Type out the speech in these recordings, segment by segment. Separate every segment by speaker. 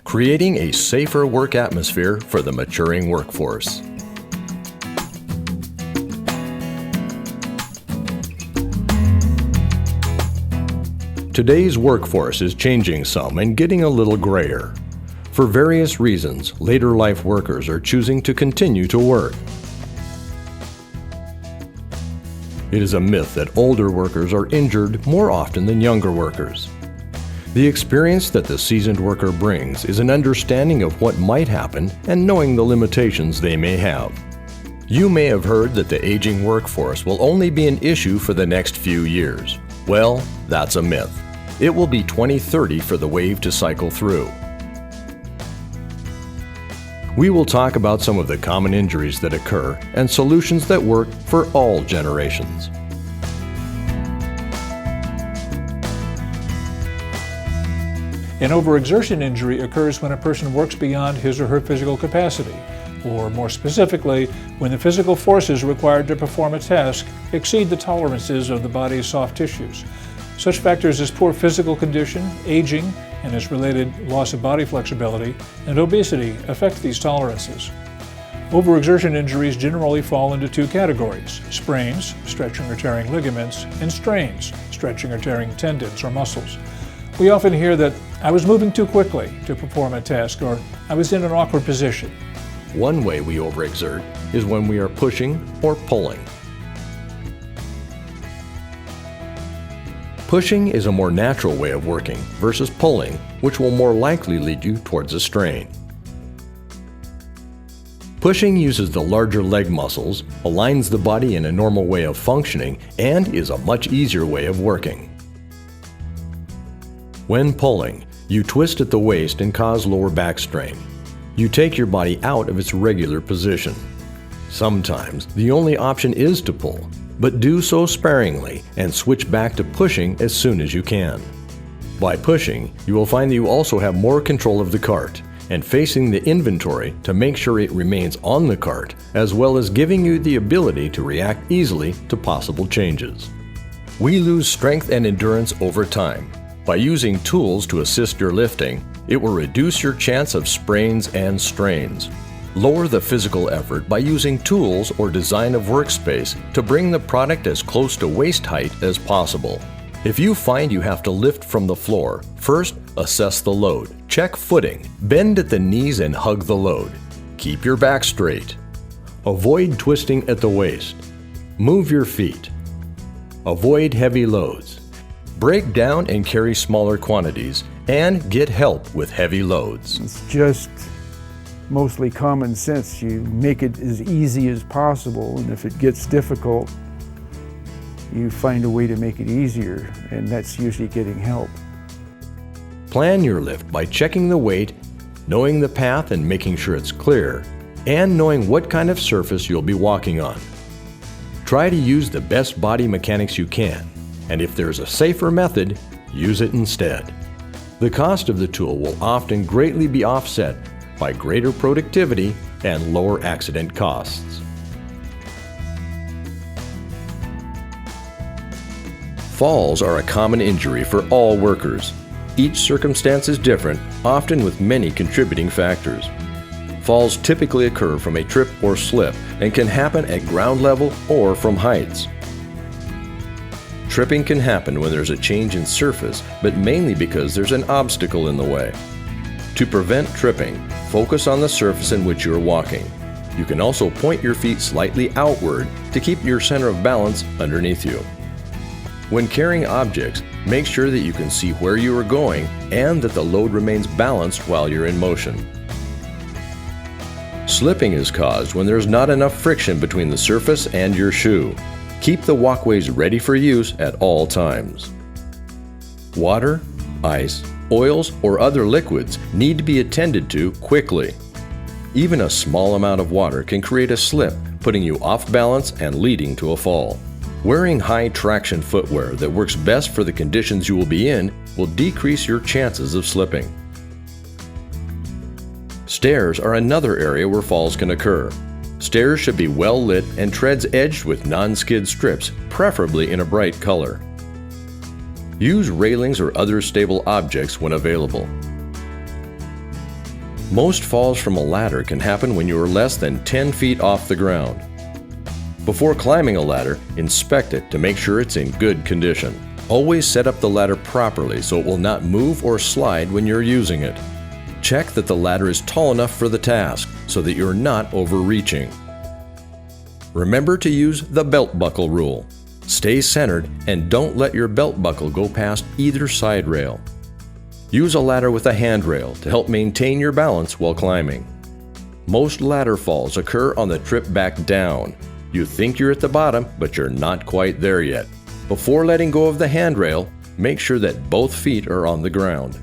Speaker 1: creating a safer work atmosphere for the maturing workforce. Today's workforce is changing some and getting a little grayer. For various reasons, later life workers are choosing to continue to work. It is a myth that older workers are injured more often than younger workers. The experience that the seasoned worker brings is an understanding of what might happen and knowing the limitations they may have. You may have heard that the aging workforce will only be an issue for the next few years. Well, that's a myth. It will be 2030 for the wave to cycle through. We will talk about some of the common injuries that occur and solutions that work for all generations.
Speaker 2: An overexertion injury occurs when a person works beyond his or her physical capacity, or more specifically, when the physical forces required to perform a task exceed the tolerances of the body's soft tissues. Such factors as poor physical condition, aging, and its related loss of body flexibility, and obesity affect these tolerances. Overexertion injuries generally fall into two categories: sprains, stretching or tearing ligaments, and strains, stretching or tearing tendons or muscles. We often hear that I was moving too quickly to perform a task, or I was in an awkward position.
Speaker 1: One way we overexert is when we are pushing or pulling. Pushing is a more natural way of working versus pulling, which will more likely lead you towards a strain. Pushing uses the larger leg muscles, aligns the body in a normal way of functioning, and is a much easier way of working. When pulling, you twist at the waist and cause lower back strain. You take your body out of its regular position. Sometimes the only option is to pull, but do so sparingly and switch back to pushing as soon as you can. By pushing, you will find that you also have more control of the cart and facing the inventory to make sure it remains on the cart, as well as giving you the ability to react easily to possible changes. We lose strength and endurance over time. By using tools to assist your lifting, it will reduce your chance of sprains and strains. Lower the physical effort by using tools or design of workspace to bring the product as close to waist height as possible. If you find you have to lift from the floor, first assess the load, check footing, bend at the knees and hug the load. Keep your back straight. Avoid twisting at the waist. Move your feet. Avoid heavy loads. Break down and carry smaller quantities, and get help with heavy loads.
Speaker 3: It's just mostly common sense. You make it as easy as possible, and if it gets difficult, you find a way to make it easier, and that's usually getting help.
Speaker 1: Plan your lift by checking the weight, knowing the path and making sure it's clear, and knowing what kind of surface you'll be walking on. Try to use the best body mechanics you can, and if there's a safer method, use it instead. The cost of the tool will often greatly be offset by greater productivity and lower accident costs. Falls are a common injury for all workers. Each circumstance is different, often with many contributing factors. Falls typically occur from a trip or slip and can happen at ground level or from heights. Tripping can happen when there's a change in surface, but mainly because there's an obstacle in the way. To prevent tripping, focus on the surface in which you're walking. You can also point your feet slightly outward to keep your center of balance underneath you. When carrying objects, make sure that you can see where you are going and that the load remains balanced while you're in motion. Slipping is caused when there's not enough friction between the surface and your shoe. Keep the walkways ready for use at all times. Water, ice, oils, or other liquids need to be attended to quickly. Even a small amount of water can create a slip, putting you off balance and leading to a fall. Wearing high traction footwear that works best for the conditions you will be in will decrease your chances of slipping. Stairs are another area where falls can occur. Stairs should be well lit and treads edged with non-skid strips, preferably in a bright color. Use railings or other stable objects when available. Most falls from a ladder can happen when you are less than 10 feet off the ground. Before climbing a ladder, inspect it to make sure it's in good condition. Always set up the ladder properly so it will not move or slide when you're using it. Check that the ladder is tall enough for the task so that you're not overreaching. Remember to use the belt buckle rule. Stay centered and don't let your belt buckle go past either side rail. Use a ladder with a handrail to help maintain your balance while climbing. Most ladder falls occur on the trip back down. You think you're at the bottom, but you're not quite there yet. Before letting go of the handrail, make sure that both feet are on the ground.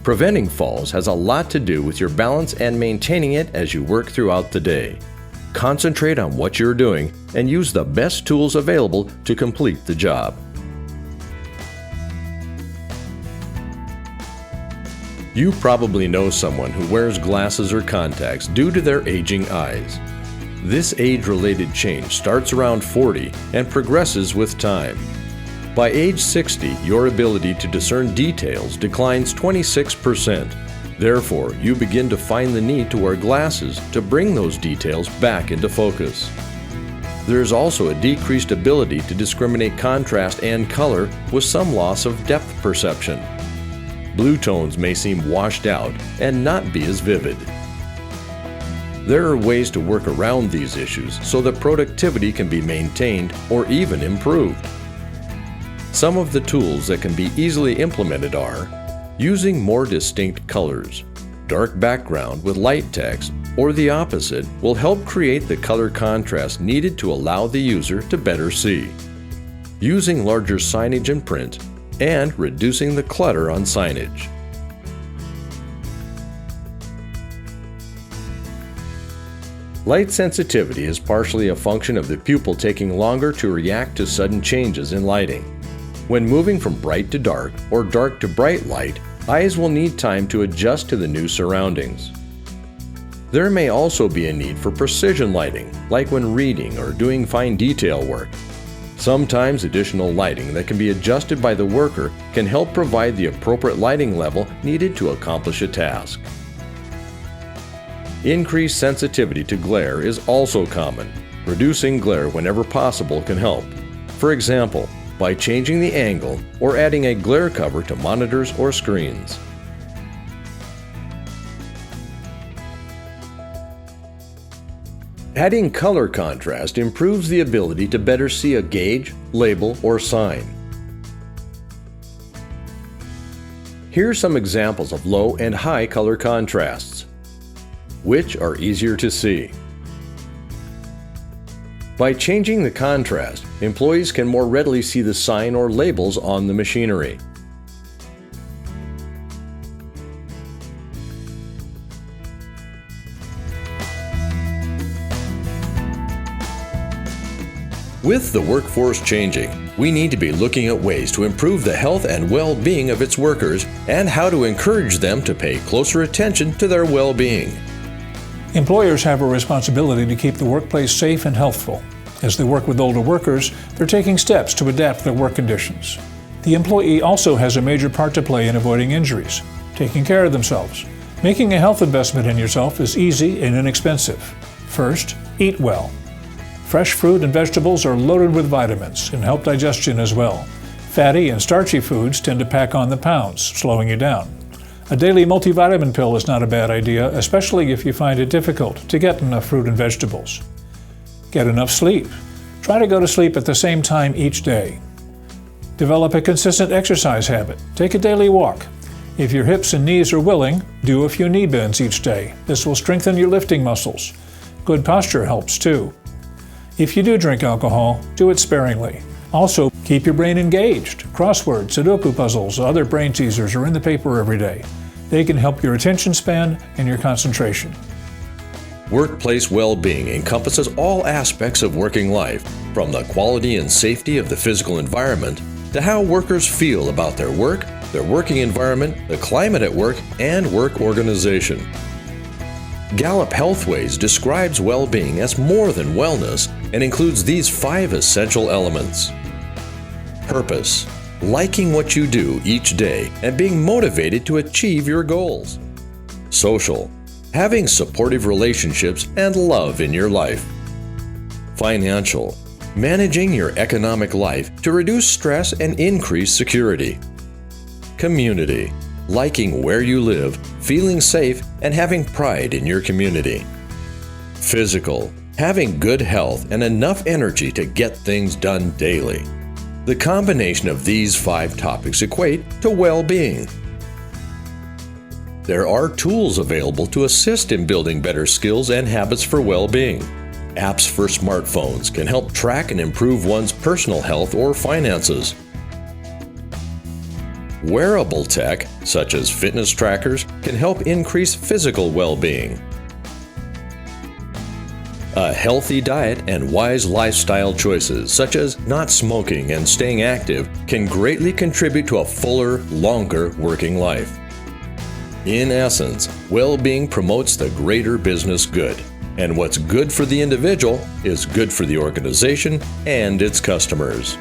Speaker 1: Preventing falls has a lot to do with your balance and maintaining it as you work throughout the day. Concentrate on what you're doing and use the best tools available to complete the job. You probably know someone who wears glasses or contacts due to their aging eyes. This age-related change starts around 40 and progresses with time. By age 60, your ability to discern details declines 26%. Therefore, you begin to find the need to wear glasses to bring those details back into focus. There is also a decreased ability to discriminate contrast and color with some loss of depth perception. Blue tones may seem washed out and not be as vivid. There are ways to work around these issues so that productivity can be maintained or even improved. Some of the tools that can be easily implemented are using more distinct colors. Dark background with light text, or the opposite, will help create the color contrast needed to allow the user to better see. Using larger signage and print, and reducing the clutter on signage. Light sensitivity is partially a function of the pupil taking longer to react to sudden changes in lighting. When moving from bright to dark or dark to bright light, eyes will need time to adjust to the new surroundings. There may also be a need for precision lighting, like when reading or doing fine detail work. Sometimes additional lighting that can be adjusted by the worker can help provide the appropriate lighting level needed to accomplish a task. Increased sensitivity to glare is also common. Reducing glare whenever possible can help. For example, by changing the angle or adding a glare cover to monitors or screens. Adding color contrast improves the ability to better see a gauge, label, or sign. Here are some examples of low and high color contrasts. Which are easier to see? By changing the contrast, employees can more readily see the sign or labels on the machinery. With the workforce changing, we need to be looking at ways to improve the health and well-being of its workers and how to encourage them to pay closer attention to their well-being.
Speaker 2: Employers have a responsibility to keep the workplace safe and healthful. As they work with older workers, they're taking steps to adapt their work conditions. The employee also has a major part to play in avoiding injuries, taking care of themselves. Making a health investment in yourself is easy and inexpensive. First, eat well. Fresh fruit and vegetables are loaded with vitamins and help digestion as well. Fatty and starchy foods tend to pack on the pounds, slowing you down. A daily multivitamin pill is not a bad idea, especially if you find it difficult to get enough fruit and vegetables. Get enough sleep. Try to go to sleep at the same time each day. Develop a consistent exercise habit. Take a daily walk. If your hips and knees are willing, do a few knee bends each day. This will strengthen your lifting muscles. Good posture helps too. If you do drink alcohol, do it sparingly. Also, keep your brain engaged. Crosswords, Sudoku puzzles, other brain teasers are in the paper every day. They can help your attention span and your concentration.
Speaker 1: Workplace well-being encompasses all aspects of working life, from the quality and safety of the physical environment to how workers feel about their work, their working environment, the climate at work, and work organization. Gallup Healthways describes well-being as more than wellness and includes these 5 essential elements. Purpose: liking what you do each day and being motivated to achieve your goals. Social, having supportive relationships and love in your life. Financial, managing your economic life to reduce stress and increase security. Community, liking where you live, feeling safe, and having pride in your community. Physical, having good health and enough energy to get things done daily. The combination of these 5 topics equate to well-being. There are tools available to assist in building better skills and habits for well-being. Apps for smartphones can help track and improve one's personal health or finances. Wearable tech, such as fitness trackers, can help increase physical well-being. A healthy diet and wise lifestyle choices, such as not smoking and staying active, can greatly contribute to a fuller, longer working life. In essence, well-being promotes the greater business good. And what's good for the individual is good for the organization and its customers.